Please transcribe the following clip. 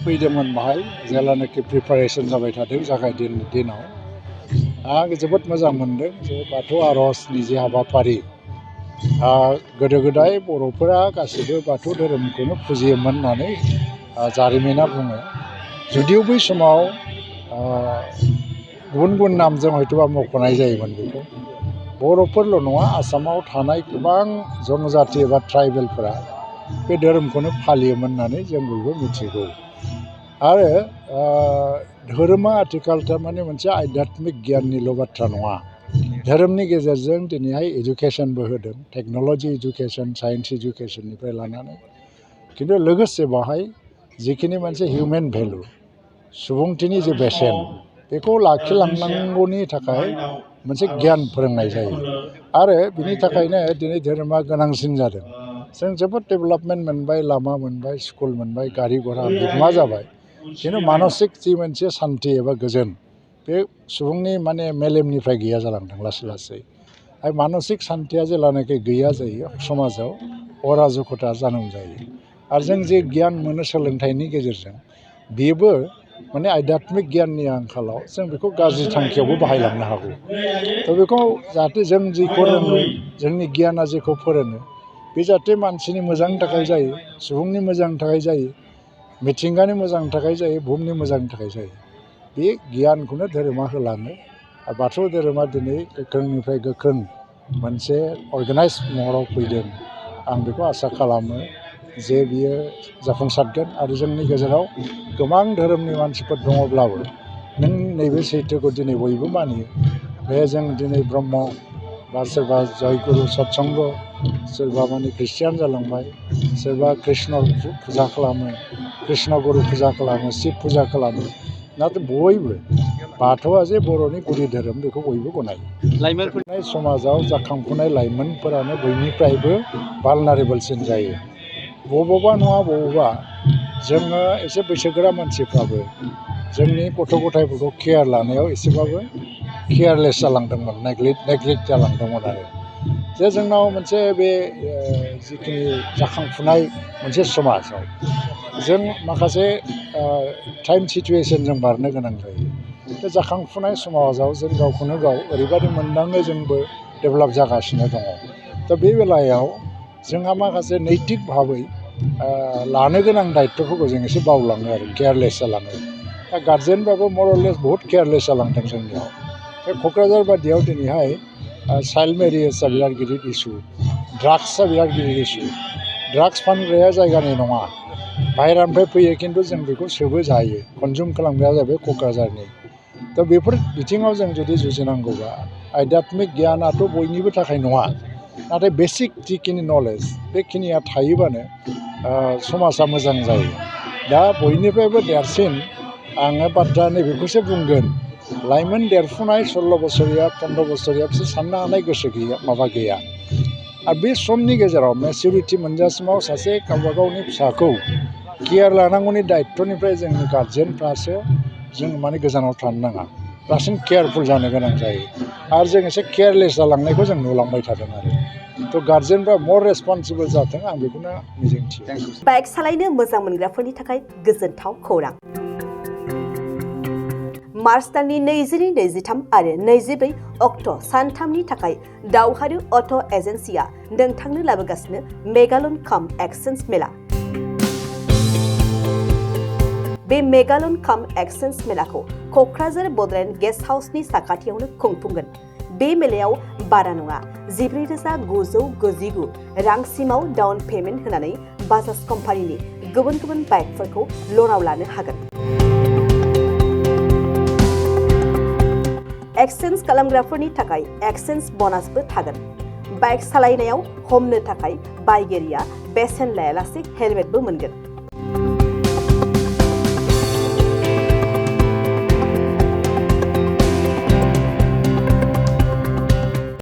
फैदोंमोन बाहाय जेलानाखि प्रिपारेसन जाबाय थादों जागायजेननाय दिनाव आं जोबोद मोजां मोनदों जे बाथौ आर'जनि जे हाबाफारि गोदो गोदाय बर'फोरा गासिबो बाथौ धोरोमखौनो फुजियोमोन होननानै जारिमिना बुङो जुदिও बै समाव गुबुन गुबुन नामजों हयथ'बा मख'नाय जायोमोन बेखौ बर'फोरल' नङा आसामाव थानाय गोबां जनजाति एबा ट्राइबेलफोरा बे धोरोमखौनो फालियोमोन होननानै जों बयबो मिथिगौ आरो धोरोमा आथिखाल थारमाने मोनसे आध्यात्मिक गियाननिल' बाथ्रा नङा धोरोमनि गेजेरजों दिनैहाय इडुकेसनबो होदों टेक्न'लजि इडुकेसन साइन्स इडुकेसननिफ्राय लानानै खिन्थु लोगोसे बाहाय जिखिनि मोनसे हिउमेन भेलु सुबुंथिनि जे बेसेन बेखौ लाखिलांनांगौनि थाखाय मोनसे गियान फोरोंनाय जायो आरो बिनि थाखायनो दिनै धोरोमा गोनांसिन जादों जों जोबोद डेभेलपमेन्ट मोनबाय लामा मोनबाय स्कुल मोनबाय गारि घरा बिगोमा जाबाय खिन्थु मानसिक जि मोनसे सान्थि एबा गोजोन बे सुबुंनि माने मेलेमनिफ्राय गैया जालांदों लासै लासै आरो मानसिक सान्थिया जेब्लानाखि गैया जायो समाजाव अराजकता जोनोम जायो आरो जों जे गियान मोनो सोलोंथाइनि गेजेरजों बेबो माने आध्यात्मिक गियाननि आंखालाव जों बेखौ गाज्रि थांखियावबो बाहायलांनो हागौ थ' बेखौ जाहाथे जों जेखौ रोङो जोंनि गियाना जेखौ फोरोङो बे जाहाथे मानसिनि मोजांनि थाखाय जायो सुबुंनि मोजांनि थाखाय जायो मिथिंगानि मोजांनि थाखाय जायो बुहुमनि मोजांनि थाखाय जायो बे गियानखौनो धोरोमा होलाङो आरो बाथौ धोरोमा दिनै गोख्रोंनिफ्राय गोख्रों मोनसे अर्गानाइज महराव फैदों आं बेखौ आसा खालामो जे बियो जाफुंसारगोन आरो जोंनि गेजेराव गोबां धोरोमनि मानसिफोर दङब्लाबो नों नैबे सैथोखौ दिनै बयबो मानियो बे जों दिनै ब्रह्म बा सोरबा जयगुरु सत्संग सोरबा माने ख्रिस्टियान जालांबाय सोरबा कृष्ण फुजा खालामो कृष्ण गुरु फुजा खालामो शिब फुजा खालामो नाथाय बयबो बाथौआ जे बर'नि गुदि धोरोम बेखौ बयबो गनायो लाइमोनफोरनि समाजाव जाखांफुनाय लाइमोनफोरानो बयनिफ्रायबो भालनारेबोलसिन जायो बबावबा नङा बबावबा जोङो एसे बैसोगोरा मानसिफ्राबो जोंनि गथ' गथायफोरखौ केयार लानायाव एसेबाबो केयारलेस जालांदोंमोन नेग्लेक्ट जालांदोंमोन आरो जे जोंनाव मोनसे बे जिखिनि जाखांफुनाय मोनसे समाजाव जों माखासे टाइम सिटुवेसनजों बारनो गोनां जायो बे जाखांफुनाय समाजाव जों गावखौनो गाव ओरैबायदि मोनदाङो जोंबो डेभेलप जागासिनो दङ दा बे बेलायाव जोंहा माखासे नैतिक भाबै लानो गोनां दायित्वफोरखौ जों एसे बावलाङो आरो केयारलेस जालाङो दा गार्जेनबाबो मरलेस बहुद केयारलेस जालांदों जोंनियाव बे क'क्राझार बायदियाव दिनैहाय चाइल्ड मेरिएजआ बिराद गिदिर इसु ड्राग्सआ बिराद गिदिर इसु ड्राग्स फानग्राया जायगानि नङा बाहेरानिफ्राय फैयो खिन्थु जों बेखौ सोबो जायो कनजुम खालामग्राया जाबाय क'क्राझारनि दा बेफोर बिथिङाव जों जुदि जुजिनांगौबा आध्यात्मिक गियानाथ' बयनिबो थाखाय नङा नाथाय बेसिक जिखिनि नलेज बेखिनिया थायोबानो समाजा मोजां जायो दा बयनिफ्रायबो देरसिन आङो बाथ्रा नैबेखौसो बुंगोन लाइमोन देरफुनाय 16 बोसोरिया 15 बोसोरिया बिसोर साननो हानाय गोसो गैया माबा गैया आरो बे समनि गेजेराव मेचुरिटि मोनजासिमाव सासे गावबा गावनि फिसाखौ केयार लानांगौनि दायित्वनिफ्राय जोंनि गार्जेनफ्रासो जों माने गोजानाव थानो नाङा बांसिन केयारफुल जानो गोनां जायो आरो जों एसे केयारलेस जालांनायखौ जों नुलांबाय थादों आरो थ' गार्जेनफ्रा मर रेसपन्सिबोल जाथों आं बेखौनो मिजिंथियो बाइक सालायनो मोजां मोनग्राफोरनि थाखाय गोजोनथाव खौरां मार्च दाननि 22-23 आरो 24 अक्ट' सानथामनि थाखाय दावहारु अट' एजेन्सिया नोंथांनो लाबोगासिनो मेगालन काम एक्सचेन्ज मेला बे मेगालन काम एक्सचेन्ज मेलाखौ क'क्राझार बड'लेण्ड गेस्ट हाउसनि साखाथियावनो खुंफुंगोन बे मेलायाव बारा नङा 14,999 रांसिमाव डाउन पेमेन्ट होनानै बाजाज कम्पानिनि गुबुन गुबुन बाइकफोरखौ ल'नाव लानो हागोन एक्सचेन्ज खालामग्राफोरनि थाखाय एक्सचेन्ज ब'नासबो थागोन बाइक सालायनायाव हमनो थाखाय बायगिरिया बेसेन लायालासे हेलमेटबो मोनगोन